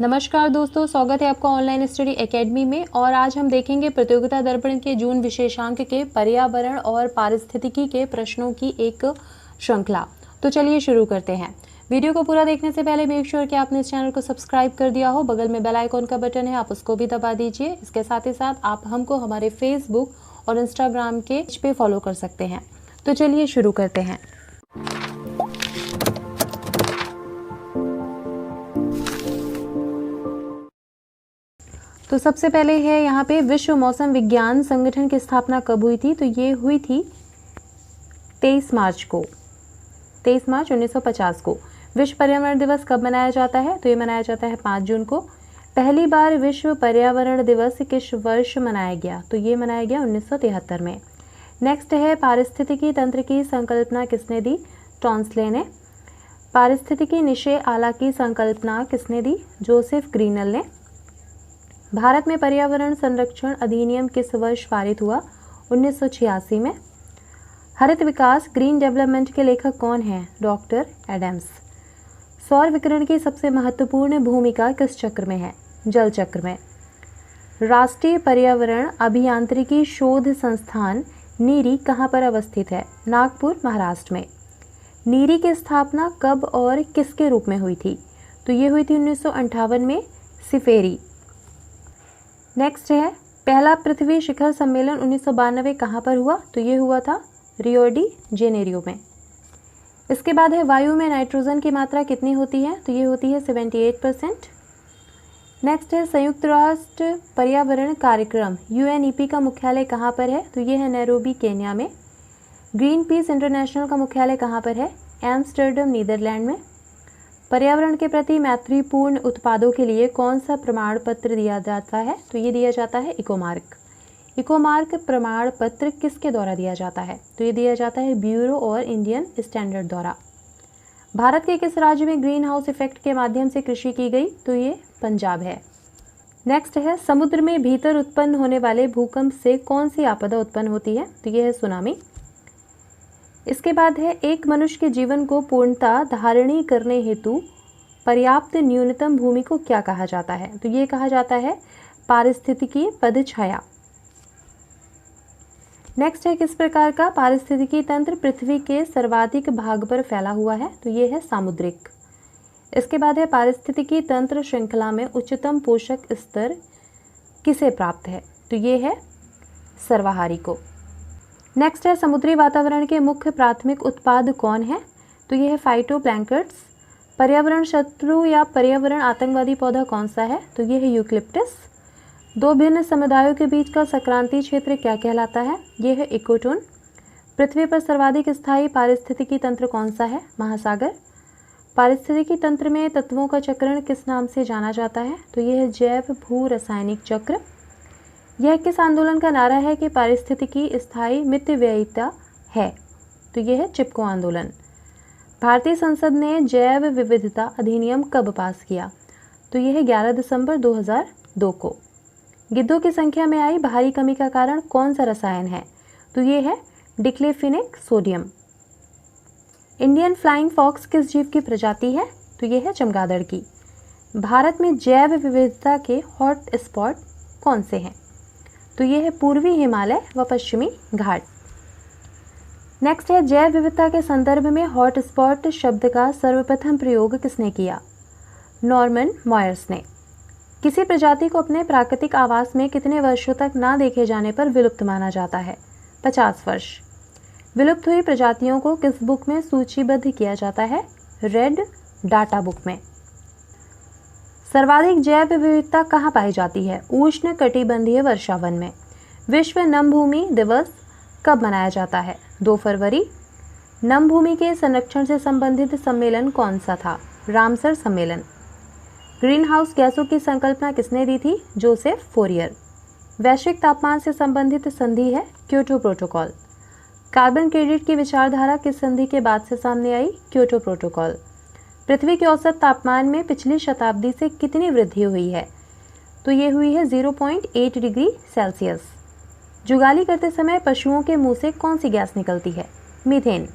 नमस्कार दोस्तों, स्वागत है आपका ऑनलाइन स्टडी एकेडमी में। और आज हम देखेंगे प्रतियोगिता दर्पण के जून विशेषांक के पर्यावरण और पारिस्थितिकी के प्रश्नों की एक श्रृंखला। तो चलिए शुरू करते हैं। वीडियो को पूरा देखने से पहले मेक श्योर कि आपने इस चैनल को सब्सक्राइब कर दिया हो। बगल में बेल आइकॉन का बटन है, आप उसको भी दबा दीजिए। इसके साथ ही साथ आप हमको हमारे फेसबुक और इंस्टाग्राम के पेज पे फॉलो कर सकते हैं। तो चलिए शुरू करते हैं। तो सबसे पहले है यहाँ पे विश्व मौसम विज्ञान संगठन की स्थापना कब हुई थी? तो ये हुई थी 23 मार्च को, 23 मार्च 1950 को। विश्व पर्यावरण दिवस कब मनाया जाता है? तो ये मनाया जाता है 5 जून को। पहली बार विश्व पर्यावरण दिवस किस वर्ष मनाया गया? तो ये मनाया गया 1973 में। नेक्स्ट है पारिस्थितिकी तंत्र की संकल्पना किसने दी? टॉन्सले ने। पारिस्थितिकी निशय आला की संकल्पना किसने दी? जोसेफ ग्रीनल ने। भारत में पर्यावरण संरक्षण अधिनियम किस वर्ष पारित हुआ? 1986 में। हरित विकास ग्रीन डेवलपमेंट के लेखक कौन हैं? Doctor Adams. सौर विकिरण की सबसे महत्वपूर्ण भूमिका किस चक्र में है? जल चक्र में। राष्ट्रीय पर्यावरण अभियांत्रिकी शोध संस्थान नीरी कहाँ पर अवस्थित है? नागपुर, महाराष्ट्र में। नीरी की स्थापना कब और किसके रूप में हुई थी? तो ये हुई थी 1958 में, सिफेरी। नेक्स्ट है पहला पृथ्वी शिखर सम्मेलन 1992 कहाँ पर हुआ? तो ये हुआ था रियो डी जेनेरियो में। इसके बाद है वायु में नाइट्रोजन की मात्रा कितनी होती है? तो ये होती है 78%। नेक्स्ट है संयुक्त राष्ट्र पर्यावरण कार्यक्रम UNEP का मुख्यालय कहाँ पर है? तो ये है नैरोबी, केन्या में। ग्रीन पीस इंटरनेशनल का मुख्यालय कहाँ पर है? एम्स्टर्डम, नीदरलैंड में। पर्यावरण के प्रति मैत्रीपूर्ण उत्पादों के लिए कौन सा प्रमाण पत्र दिया जाता है? तो ये दिया जाता है इकोमार्क। इकोमार्क प्रमाण पत्र किसके द्वारा दिया जाता है? तो ये दिया जाता है ब्यूरो और इंडियन स्टैंडर्ड द्वारा। भारत के किस राज्य में ग्रीन हाउस इफेक्ट के माध्यम से कृषि की गई? तो ये पंजाब है। नेक्स्ट है समुद्र में भीतर उत्पन्न होने वाले भूकंप से कौन सी आपदा उत्पन्न होती है? तो ये है सुनामी। इसके बाद है एक मनुष्य के जीवन को पूर्णता धारणी करने हेतु पर्याप्त न्यूनतम भूमि को क्या कहा जाता है? तो ये कहा जाता है पारिस्थितिकी पदछाया। नेक्स्ट है किस प्रकार का पारिस्थितिकी तंत्र पृथ्वी के सर्वाधिक भाग पर फैला हुआ है? तो ये है सामुद्रिक। इसके बाद है पारिस्थितिकी तंत्र श्रृंखला में उच्चतम पोषक स्तर किसे प्राप्त है? तो ये है सर्वाहारी को। नेक्स्ट है समुद्री वातावरण के मुख्य प्राथमिक उत्पाद कौन है? तो ये है फाइटोप्लैंक्टन्स। पर्यावरण शत्रु या पर्यावरण आतंकवादी पौधा कौन सा है? तो ये है यूकलिप्टस। दो भिन्न समुदायों के बीच का संक्रांति क्षेत्र क्या कहलाता है? ये है इकोटोन। पृथ्वी पर सर्वाधिक स्थायी पारिस्थितिकी तंत्र कौन सा है? महासागर। पारिस्थितिकी तंत्र में तत्वों का चक्रण किस नाम से जाना जाता है? तो ये है जैव भू रासायनिक चक्र। यह किस आंदोलन का नारा है कि पारिस्थितिकी स्थायी मितव्ययिता है? तो यह है चिपको आंदोलन। भारतीय संसद ने जैव विविधता अधिनियम कब पास किया? तो यह है 11 दिसंबर 2002 को। गिद्धों की संख्या में आई भारी कमी का कारण कौन सा रसायन है? तो यह है डिक्लेफिनेक सोडियम। इंडियन फ्लाइंग फॉक्स किस जीव की प्रजाति है? तो यह है चमगादड़ की। भारत में जैव विविधता के हॉट स्पॉट कौन से हैं? तो ये है पूर्वी हिमालय व पश्चिमी घाट। नेक्स्ट है जैव विविधता के संदर्भ में हॉट स्पॉट शब्द का सर्वप्रथम प्रयोग किसने किया? नॉर्मन मॉयर्स ने। किसी प्रजाति को अपने प्राकृतिक आवास में कितने वर्षों तक ना देखे जाने पर विलुप्त माना जाता है? 50 वर्ष। विलुप्त हुई प्रजातियों को किस बुक में सूचीबद्ध किया जाता है? रेड डाटा बुक में। सर्वाधिक जैव विविधता कहाँ पाई जाती है? उष्ण कटिबंधीय वर्षावन में। विश्व नमभूमि दिवस कब मनाया जाता है? 2 फरवरी। नमभूमि के संरक्षण से संबंधित सम्मेलन कौन सा था? रामसर सम्मेलन। ग्रीन हाउस गैसों की संकल्पना किसने दी थी? Joseph Fourier. वैश्विक तापमान से संबंधित संधि है क्योटो प्रोटोकॉल। कार्बन क्रेडिट की विचारधारा किस संधि के बाद से सामने आई? Kyoto protocol. पृथ्वी के औसत तापमान में पिछली शताब्दी से कितनी वृद्धि हुई है? तो ये हुई है 0.8 डिग्री सेल्सियस। जुगाली करते समय पशुओं के मुंह से कौन सी गैस निकलती है? मीथेन।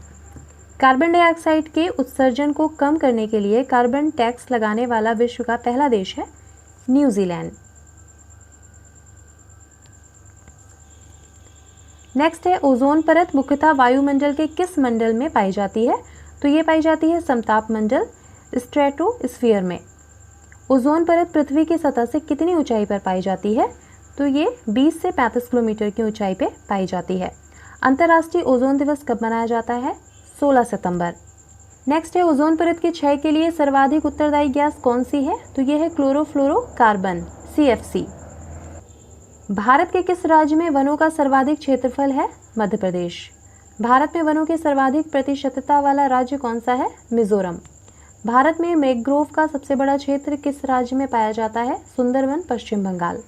कार्बन डाइऑक्साइड के उत्सर्जन को कम करने के लिए कार्बन टैक्स लगाने वाला विश्व का पहला देश है न्यूजीलैंड। नेक्स्ट है ओजोन परत मुख्यतः वायुमंडल के किस मंडल में पाई जाती है? तो ये पाई जाती है समताप मंडल स्ट्रेटोस्फीयर में। ओजोन परत पृथ्वी की सतह से कितनी ऊंचाई पर पाई जाती है? तो ये 20 से 35 किलोमीटर की ऊंचाई पर पाई जाती है। अंतर्राष्ट्रीय ओजोन दिवस कब मनाया जाता है? 16 सितंबर। नेक्स्ट है ओजोन परत के क्षय के लिए सर्वाधिक उत्तरदायी गैस कौन सी है? तो ये है क्लोरोफ्लोरोकार्बन CFC। भारत के किस राज्य में वनों का सर्वाधिक क्षेत्रफल है? मध्य प्रदेश। भारत में वनों की सर्वाधिक प्रतिशतता वाला राज्य कौन सा है? मिजोरम। भारत में मैंग्रोव का सबसे बड़ा क्षेत्र किस राज्य में पाया जाता है? सुंदरवन, पश्चिम बंगाल।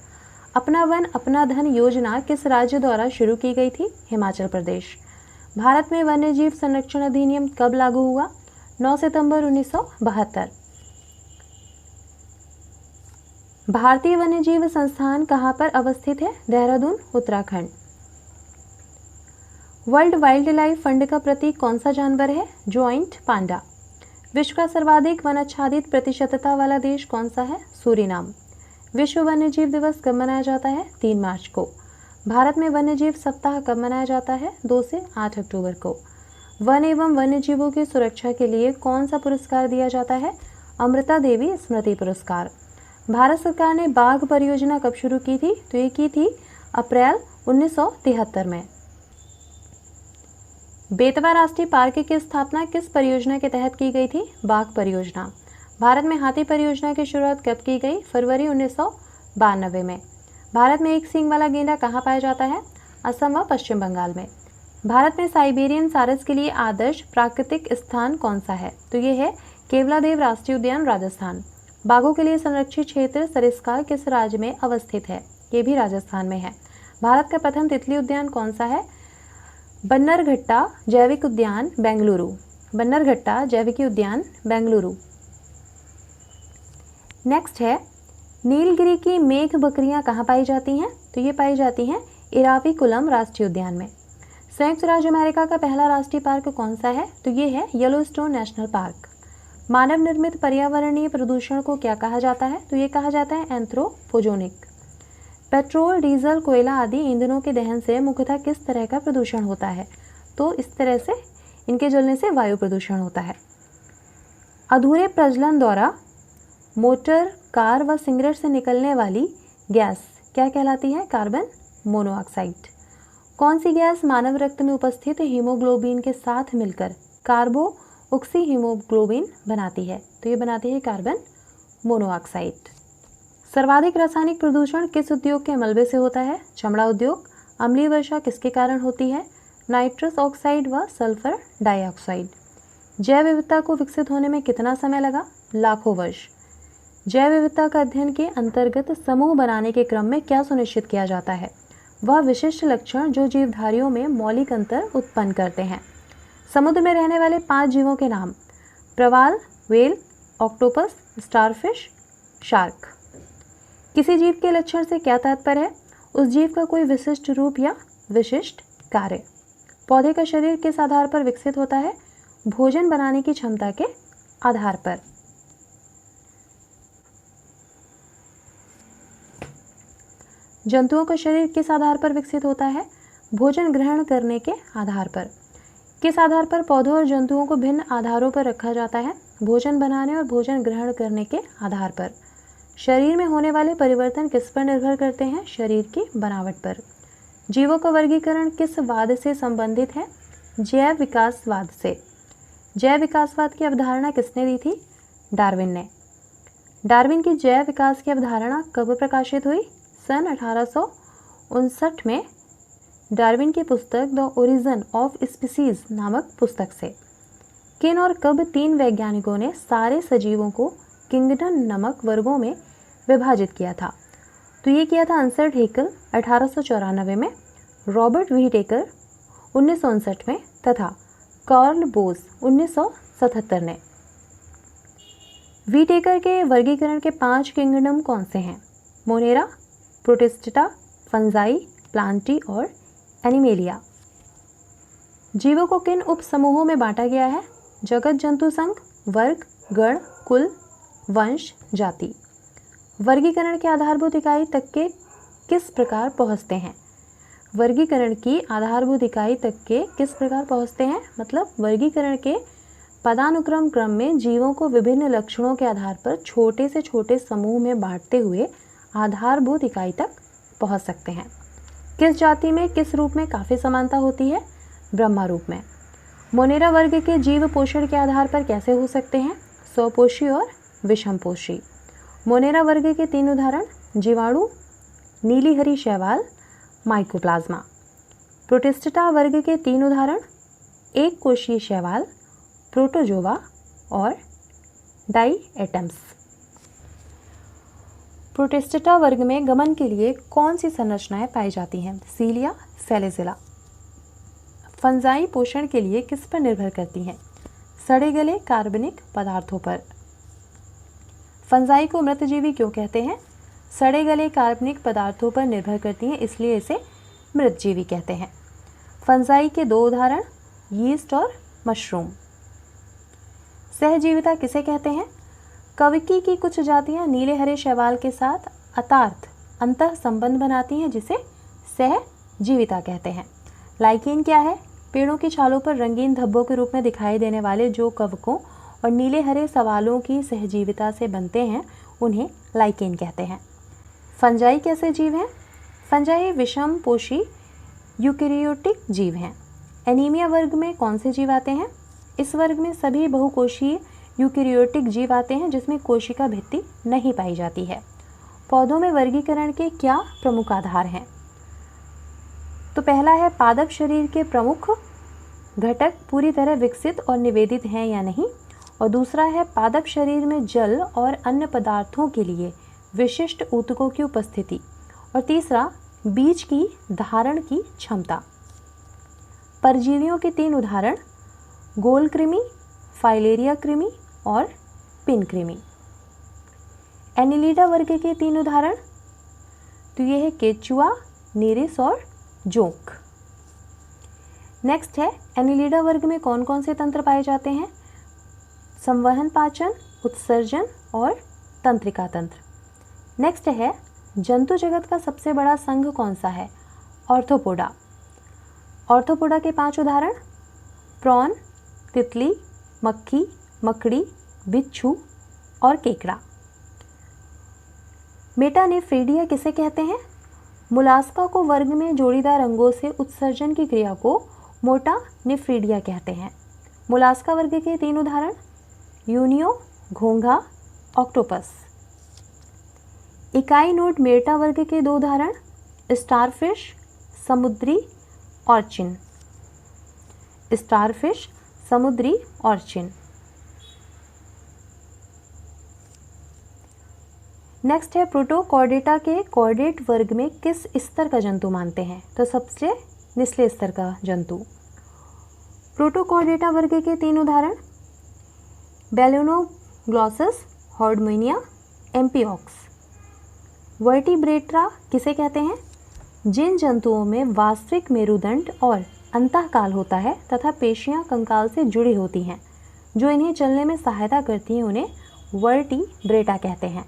अपना वन अपना धन योजना किस राज्य द्वारा शुरू की गई थी? हिमाचल प्रदेश। भारत में वन्यजीव संरक्षण अधिनियम कब लागू हुआ? 9 सितंबर 1972। भारतीय वन्यजीव संस्थान कहाँ पर अवस्थित है? Dehradun, Uttarakhand. World wild life fund का प्रतीक कौन सा जानवर है? जॉइंट पांडा। विश्व का सर्वाधिक वन आच्छादित प्रतिशतता वाला देश कौन सा है? सूरीनाम। विश्व वन्यजीव दिवस कब मनाया जाता है? 3 मार्च को। भारत में वन्यजीव सप्ताह कब मनाया जाता है? 2 से 8 अक्टूबर को। वन एवं वन्यजीवों की सुरक्षा के लिए कौन सा पुरस्कार दिया जाता है? अमृता देवी स्मृति पुरस्कार। भारत सरकार ने बाघ परियोजना कब शुरू की थी? तो ये की थी अप्रैल 1973 में। बेतवा राष्ट्रीय पार्क की स्थापना किस परियोजना के तहत की गई थी? बाघ परियोजना। भारत में हाथी परियोजना की शुरुआत कब की गई? फरवरी 1992 में। भारत में एक सींग वाला गेंडा कहाँ पाया जाता है? असम व पश्चिम बंगाल में। भारत में साइबेरियन सारस के लिए आदर्श प्राकृतिक स्थान कौन सा है? तो ये है केवलादेव राष्ट्रीय उद्यान, राजस्थान। बाघों के लिए संरक्षित क्षेत्र सरिस्का किस राज्य में अवस्थित है? ये भी राजस्थान में है। भारत का प्रथम तितली उद्यान कौन सा है? बन्नरघट्टा जैविक उद्यान, बेंगलुरु। बन्नरघट्टा जैविक उद्यान, बेंगलुरु। नेक्स्ट है नीलगिरी की मेघ बकरियां कहाँ पाई जाती हैं? तो ये पाई जाती हैं इराविकुलम राष्ट्रीय उद्यान में। संयुक्त राज्य अमेरिका का पहला राष्ट्रीय पार्क कौन सा है? तो ये है येलोस्टोन नेशनल पार्क। मानव निर्मित पर्यावरणीय प्रदूषण को क्या कहा जाता है? तो ये कहा जाता है एंथ्रोपोजेनिक। पेट्रोल, डीजल, कोयला आदि ईंधनों के दहन से मुख्यतः किस तरह का प्रदूषण होता है? तो इस तरह से इनके जलने से वायु प्रदूषण होता है। अधूरे प्रज्वलन द्वारा मोटर, कार व सिगरेट से निकलने वाली गैस क्या कहलाती है? Carbon monoxide. कौन सी गैस मानव रक्त में उपस्थित हीमोग्लोबिन के साथ मिलकर कार्बोऑक्सी हीमोग्लोबिन बनाती है? तो ये बनाती है कार्बन मोनोऑक्साइड। सर्वाधिक रासायनिक प्रदूषण किस उद्योग के मलबे से होता है? चमड़ा उद्योग। अम्लीय वर्षा किसके कारण होती है? नाइट्रस ऑक्साइड व सल्फर डाइऑक्साइड। जैव विविधता को विकसित होने में कितना समय लगा? लाखों वर्ष। जैव विविधता का अध्ययन के अंतर्गत समूह बनाने के क्रम में क्या सुनिश्चित किया जाता है? वह विशिष्ट लक्षण जो जीवधारियों में मौलिक अंतर उत्पन्न करते हैं। समुद्र में रहने वाले 5 जीवों के नाम? प्रवाल, व्हेल, ऑक्टोपस, स्टारफिश, शार्क। किसी जीव के लक्षण से क्या तात्पर्य है? उस जीव का कोई विशिष्ट रूप या विशिष्ट कार्य। पौधे का शरीर किस आधार पर विकसित होता है? भोजन बनाने की क्षमता के आधार पर। जंतुओं का शरीर किस आधार पर विकसित होता है? भोजन ग्रहण करने के आधार पर। किस आधार पर पौधों और जंतुओं को भिन्न आधारों पर रखा जाता है? भोजन बनाने और भोजन ग्रहण करने के आधार पर। शरीर में होने वाले परिवर्तन किस पर निर्भर करते हैं? शरीर की बनावट पर। जीवों का वर्गीकरण किस वाद से संबंधित है? जैव विकासवाद से। जैव विकासवाद की अवधारणा किसने दी थी? डार्विन ने। डार्विन की जैव विकास की अवधारणा कब प्रकाशित हुई? सन 1859 में डार्विन की पुस्तक द ओरिजिन ऑफ स्पीसीज नामक पुस्तक से। किन और कब 3 वैज्ञानिकों ने सारे सजीवों को किंगडम नामक वर्गों में विभाजित किया था? तो ये किया था अंसर्ड हेकल 1894 में, रॉबर्ट व्हीटेकर 1959 में तथा कार्ल बोस 1977 ने। व्हीटेकर के वर्गीकरण के 5 किंगडम कौन से हैं? मोनेरा, प्रोटिस्टा, फंजाई, प्लांटी और एनिमेलिया। जीवों को किन उप समूहों में बांटा गया है? जगत जंतु संघ, वर्ग, गण, कुल, वंश, जाति। वर्गीकरण के आधारभूत इकाई तक के किस प्रकार पहुँचते हैं? वर्गीकरण की आधारभूत इकाई तक के किस प्रकार पहुँचते हैं? मतलब वर्गीकरण के पदानुक्रम क्रम में जीवों को विभिन्न लक्षणों के आधार पर छोटे से छोटे समूह में बांटते हुए आधारभूत इकाई तक पहुँच सकते हैं। किस जाति में किस रूप में काफ़ी समानता होती है? ब्रह्मा रूप में। मोनेरा वर्ग के जीव पोषण के आधार पर कैसे हो सकते हैं? स्वपोषी और विषमपोषी। मोनेरा वर्ग के 3 उदाहरण: जीवाणु, नीली हरी शैवाल, माइकोप्लाज्मा। प्रोटिस्टा वर्ग के 3 उदाहरण: एक कोशीय शैवाल, प्रोटोजोआ और डाइएटम्स। प्रोटिस्टा वर्ग में गमन के लिए कौन सी संरचनाएं पाई जाती हैं? सीलिया, फ्लैजेला। फंजाई पोषण के लिए किस पर निर्भर करती हैं? सड़े गले कार्बनिक पदार्थों पर। फंजाई को मृतजीवी क्यों कहते हैं? सड़े गले कार्बनिक पदार्थों पर निर्भर करती हैं, इसलिए इसे मृतजीवी कहते हैं। फंजाई के 2 उदाहरण: यीस्ट और मशरूम। सहजीविता किसे कहते हैं? कवकी की कुछ जातियां नीले हरे शैवाल के साथ अतार्थ अंतः संबंध बनाती हैं, जिसे सहजीविता कहते हैं। लाइकेन क्या है? पेड़ों की छालों पर रंगीन धब्बों के रूप में दिखाई देने वाले जो कवकों और नीले हरे शैवालों की सहजीविता से बनते हैं, उन्हें लाइकेन कहते हैं। फंजाई कैसे जीव हैं? फंजाई विषम पोषी यूकेरियोटिक जीव हैं। एनीमिया वर्ग में कौन से जीव आते हैं? इस वर्ग में सभी बहुकोशीय यूकेरियोटिक जीव आते हैं जिसमें कोशिका भित्ति नहीं पाई जाती है। पौधों में वर्गीकरण के क्या प्रमुख आधार हैं? तो पहला है पादप शरीर के प्रमुख घटक पूरी तरह विकसित और निवेदित हैं या नहीं, और दूसरा है पादप शरीर में जल और अन्य पदार्थों के लिए विशिष्ट ऊतकों की उपस्थिति, और तीसरा बीज की धारण की क्षमता। परजीवियों के 3 उदाहरण: गोल कृमि, फाइलेरिया कृमि और पिन कृमि। एनिलिडा वर्ग के 3 उदाहरण: तो ये है केचुआ, नीरिस और जोंक। नेक्स्ट है एनिलिडा वर्ग में कौन कौन से तंत्र पाए जाते हैं? संवहन, पाचन, उत्सर्जन और तंत्रिका तंत्र। नेक्स्ट है जंतु जगत का सबसे बड़ा संघ कौन सा है? ऑर्थोपोडा। ऑर्थोपोडा के 5 उदाहरण: प्रॉन, तितली, मक्खी, मकड़ी, बिच्छू और केकड़ा। मेटानेफ्रीडिया किसे कहते हैं? मोलास्का को वर्ग में जोड़ीदार अंगों से उत्सर्जन की क्रिया को मोटानेफ्रीडिया कहते हैं। मोलास्का वर्ग के 3 उदाहरण: यूनियो, घोंघा, ऑक्टोपस। इकाई नोड मेटा वर्ग के 2 उदाहरण: स्टारफिश, समुद्री ऑर्चिन। स्टारफिश, समुद्री ऑर्चिन। नेक्स्ट है प्रोटोकॉर्डेटा के कॉर्डेट वर्ग में किस स्तर का जंतु मानते हैं? तो सबसे निचले स्तर का जंतु। प्रोटोकॉर्डेटा वर्ग के 3 उदाहरण: बेलोनोग्लॉसस, हॉर्डमेनिया, एम्पिओक्स। वर्टिब्रेटा किसे कहते हैं? जिन जंतुओं में वास्तविक मेरुदंड और अंतःकाल होता है तथा पेशियां कंकाल से जुड़ी होती हैं, जो इन्हें चलने में सहायता करती हैं, उन्हें वर्टिब्रेटा कहते हैं।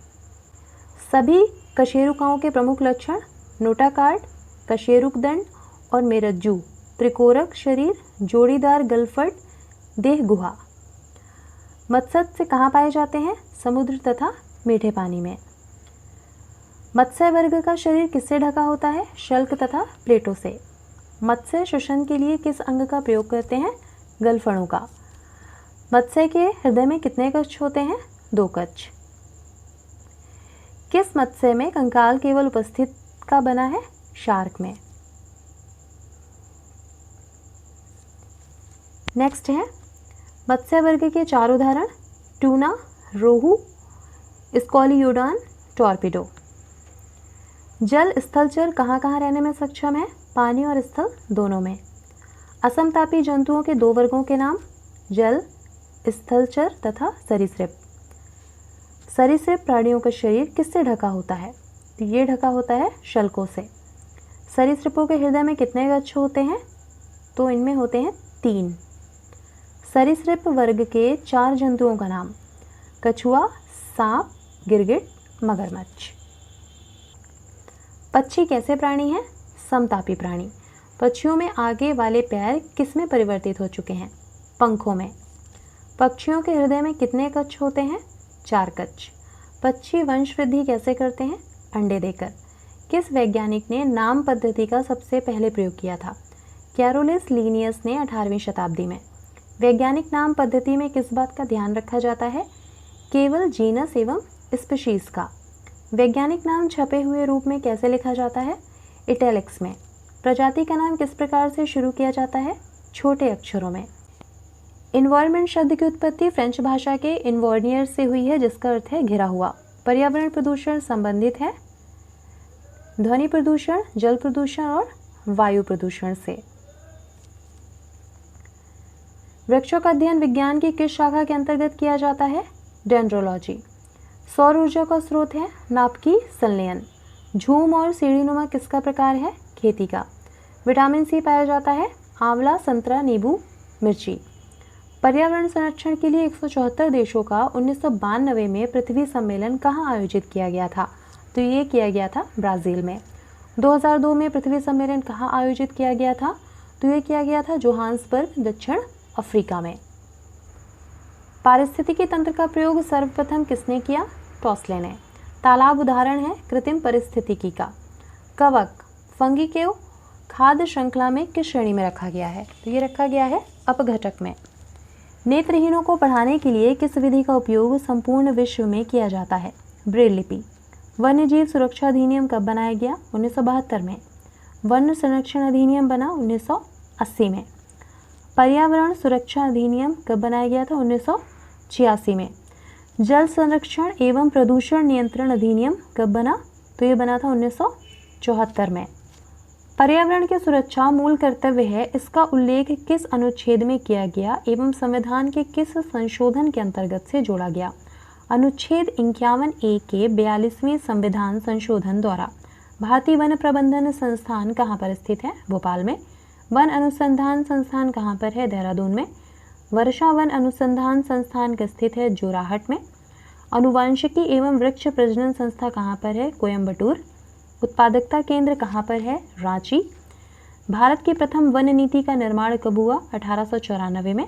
सभी कशेरुकाओं के प्रमुख लक्षण: नोटाकार्ड, कशेरुकदंड और मेरज्जू, त्रिकोरक शरीर, जोड़ीदार गलफट, देह गुहा। मत्स्य कहाँ पाए जाते हैं? समुद्र तथा मीठे पानी में। मत्स्य वर्ग का शरीर किससे ढका होता है? शल्क तथा प्लेटों से। मत्स्य श्वसन के लिए किस अंग का प्रयोग करते हैं? गलफड़ों का। मत्स्य के हृदय में कितने कक्ष होते हैं? 2 कक्ष। किस मत्स्य में कंकाल केवल उपस्थित का बना है? शार्क में। नेक्स्ट है मत्स्य वर्ग के 4 उदाहरण: टूना, रोहू, स्कॉलियोडॉन, टॉर्पिडो। जल स्थलचर कहाँ कहाँ रहने में सक्षम है? पानी और स्थल दोनों में। असमतापी जंतुओं के 2 वर्गों के नाम: जल, स्थलचर तथा सरीसृप। सरीसृप प्राणियों का शरीर किससे ढका होता है? तो ये ढका होता है शल्कों से। सरीसृपों के हृदय में कितने कक्ष होते हैं? तो इनमें होते हैं 3। सरीसृप वर्ग के 4 जंतुओं का नाम। कछुआ, सांप, गिरगिट, मगरमच्छ। पक्षी कैसे प्राणी हैं? समतापी प्राणी। पक्षियों में आगे वाले पैर किस में परिवर्तित हो चुके हैं? पंखों में। पक्षियों के हृदय में कितने कक्ष होते हैं? 4 कक्ष। पक्षी वंश वृद्धि कैसे करते हैं? अंडे देकर। किस वैज्ञानिक ने नाम पद्धति का सबसे पहले प्रयोग किया था? कैरोलिस लीनियस ने 18वीं शताब्दी में। वैज्ञानिक नाम पद्धति में किस बात का ध्यान रखा जाता है? केवल जीनस एवं स्पीशीज का। वैज्ञानिक नाम छपे हुए रूप में कैसे लिखा जाता है? इटैलिक्स में। प्रजाति का नाम किस प्रकार से शुरू किया जाता है? छोटे अक्षरों में। इन्वायरमेंट शब्द की उत्पत्ति फ्रेंच भाषा के इन्वॉर्नियर से हुई है, जिसका अर्थ है घिरा हुआ। पर्यावरण प्रदूषण संबंधित है ध्वनि प्रदूषण, जल प्रदूषण और वायु प्रदूषण से। वृक्षों का अध्ययन विज्ञान की किस शाखा के अंतर्गत किया जाता है? डेंड्रोलॉजी। सौर ऊर्जा का स्रोत है नाभिकीय संलयन। झूम और सीढ़ीनुमा किसका प्रकार है? खेती का। विटामिन सी पाया जाता है आंवला, संतरा, नींबू, मिर्ची। पर्यावरण संरक्षण के लिए 174 देशों का 1992 में पृथ्वी सम्मेलन कहाँ आयोजित किया गया था? तो ये किया गया था ब्राज़ील में। 2002 में पृथ्वी सम्मेलन कहाँ आयोजित किया गया था? तो ये किया गया था जोहान्सबर्ग, दक्षिण अफ्रीका में। पारिस्थितिकी तंत्र का प्रयोग सर्वप्रथम किसने किया? टॉसले ने। तालाब उदाहरण है कृत्रिम पारिस्थितिकी का। कवक, फंगी को खाद्य श्रृंखला में किस श्रेणी में रखा गया है? तो ये रखा गया है अपघटक में। नेत्रहीनों को पढ़ाने के लिए किस विधि का उपयोग संपूर्ण विश्व में किया जाता है? ब्रेल लिपि। वन्यजीव सुरक्षा अधिनियम कब बनाया गया? 1972 में। वन्य संरक्षण अधिनियम बना 1980 में। पर्यावरण सुरक्षा अधिनियम कब बनाया गया था? 1986 में। जल संरक्षण एवं प्रदूषण नियंत्रण अधिनियम कब बना? तो ये बना था 1974 में। पर्यावरण की सुरक्षा मूल कर्तव्य है, इसका उल्लेख किस अनुच्छेद में किया गया एवं संविधान के किस संशोधन के अंतर्गत से जोड़ा गया? अनुच्छेद 51A के 42वें संविधान संशोधन द्वारा। भारतीय वन प्रबंधन संस्थान कहाँ पर स्थित है? भोपाल में। वन अनुसंधान संस्थान कहाँ पर है? देहरादून में। वर्षा वन अनुसंधान संस्थान का स्थित है जोराहट में। अनुवांशिकी एवं वृक्ष प्रजनन संस्था कहाँ पर है? कोयम्बटूर। उत्पादकता केंद्र कहाँ पर है? रांची। भारत की प्रथम वन नीति का निर्माण कब हुआ? 1894 में।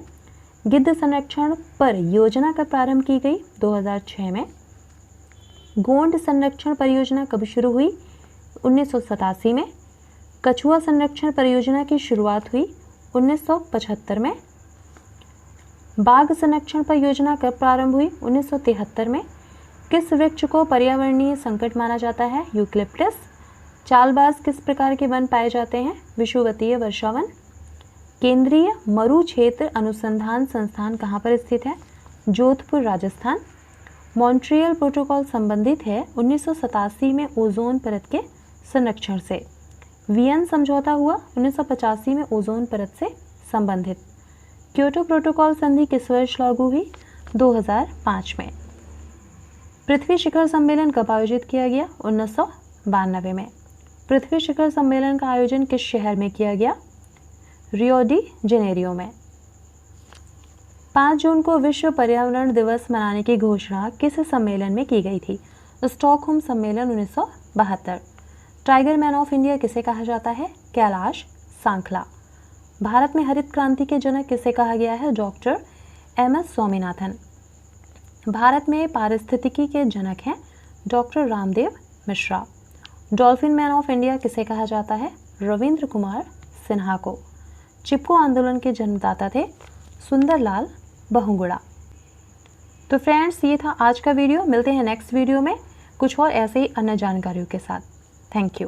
गिद्ध संरक्षण पर योजना कब प्रारंभ की गई? 2006 में। गोंड संरक्षण परियोजना कब शुरू हुई? 1987 में। कछुआ संरक्षण परियोजना की शुरुआत हुई 1975 में। बाघ संरक्षण परियोजना कब प्रारंभ हुई? 1973 में। किस वृक्ष को पर्यावरणीय संकट माना जाता है? यूकलिप्टस। चालबाज किस प्रकार के वन पाए जाते हैं? विषुवतीय वर्षावन। केंद्रीय मरु क्षेत्र अनुसंधान संस्थान कहाँ पर स्थित है? जोधपुर, राजस्थान। मॉन्ट्रियल प्रोटोकॉल संबंधित है 1987 में ओजोन परत के संरक्षण से। वियन समझौता हुआ 1985 में ओजोन परत से संबंधित। क्योटो प्रोटोकॉल संधि किस वर्ष लागू हुई? 2005 में। पृथ्वी शिखर सम्मेलन कब आयोजित किया गया? 1992 में। पृथ्वी शिखर सम्मेलन का आयोजन किस शहर में किया गया? रियो डी जेनेरियो में। 5 जून को विश्व पर्यावरण दिवस मनाने की घोषणा किस सम्मेलन में की गई थी? स्टॉकहोम सम्मेलन 1972। टाइगर मैन ऑफ इंडिया किसे कहा जाता है? कैलाश सांखला। भारत में हरित क्रांति के जनक किसे कहा गया है? Doctor MS Swaminathan. भारत में पारिस्थितिकी के जनक हैं doctor Ramdev Mishra. Dolphin man of India किसे कहा जाता है? रविंद्र कुमार सिन्हा को। चिपको आंदोलन के जन्मदाता थे सुंदरलाल बहुगुणा। तो फ्रेंड्स, ये था आज का वीडियो। मिलते हैं नेक्स्ट वीडियो में कुछ और ऐसे ही अन्य जानकारियों के साथ। Thank you.